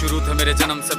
शुरू थे मेरे जन्म से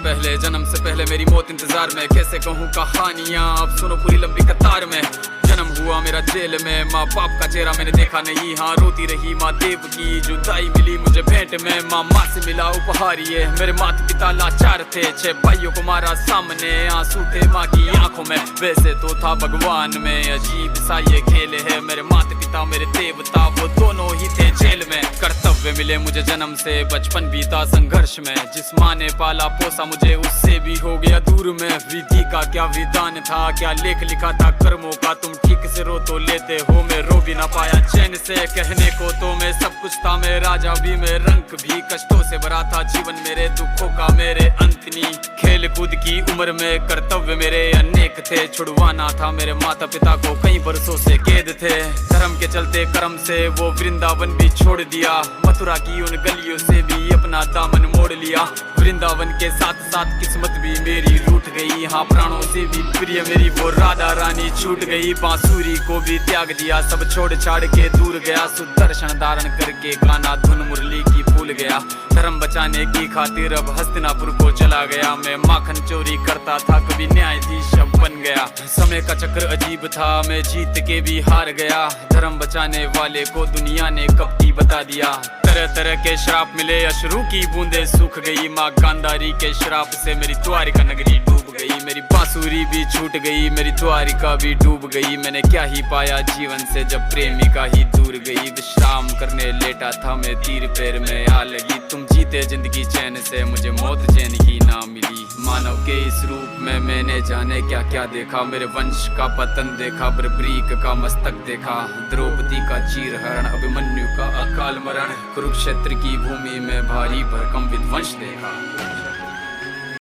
पहले मेरी मौत इंतजार में। कैसे कहूँ कहानियाँ, अब सुनो पूरी लंबी कतार में। जन्म हुआ मेरा जेल में, माँ बाप का चेहरा मैंने देखा नहीं। हाँ रोती रही माँ देव की, जुदाई मिली मुझे भेंट में। माँ से मिला उपहार ये, मेरे माता पिता लाचार थे। 6 भाइयों को मारा सामने, आंसू थे माँ की आंखों में। वैसे तो था भगवान में, अजीब सा ये खेल है। मेरे माता पिता मेरे देवता, वो दोनों ही थे जेल में। कर्तव्य मिले मुझे जन्म से, बचपन बीता संघर्ष में। जिस माँ ने पाला पोसा मुझे, उससे भी हो गया दूर में। विधि का क्या विधान था, क्या लेख लिखा था कर्मों का। तुम ठीक से रो तो लेते हो, मैं रो भी ना पाया चैन से। कहने को तो मैं सब कुछ था, मैं राजा भी, मैं रंग भी। कष्टों से भरा था जीवन मेरे, दुखों का मेरे अंत नहीं। खेल कूद की उम्र में कर्तव्य मेरे अनेक थे। छुड़वाना था मेरे माता पिता को, कई बरसों से कैद थे। धर्म के चलते कर्म से वो वृंदावन भी छोड़ दिया। मथुरा की उन गलियों से भी अपना दामन मोड़ लिया। वृंदावन के साथ साथ किस्मत भी मेरी रूठ गई। हाँ प्राणों से भी प्रिय मेरी वो राधा रानी छूट गई। बांसुरी को भी त्याग दिया, सब छोड़ छाड़ के दूर गया। सुदर्शन धारण करके गाना धुन मुरली की भूल गया। धर्म बचाने की खातिर अब हस्तिनापुर को चला गया। मैं माखन चोरी करता था, कभी न्यायाधीश अब बन गया। समय का चक्र अजीब था, मैं जीत के भी हार गया। धर्म बचाने वाले को दुनिया ने कपटी बता दिया। तरह तरह के श्राप मिले, अश्रु की बूंदे सूख गई। माँ गांधारी के श्राप से मेरी द्वारिका नगरी डूब गई। मेरी बांसुरी भी छूट गई, मेरी द्वारिका भी डूब गई। मैंने क्या ही पाया जीवन से, जब प्रेमिका ही दूर गई। विश्राम करने लेटा था मैं, तीर पैर में आ लगी। तुम जीते जिंदगी चैन से, मुझे मौत चैन की ना मिली। मानव के इस रूप में मैंने जाने क्या क्या देखा। मेरे वंश का पतन देखा, बर्बरीक का मस्तक देखा। द्रौपदी का चीरहरण, अभिमन्यु का अकाल मरण। कुरुक्षेत्र की भूमि में भारी भरकम विध्वंस देखा।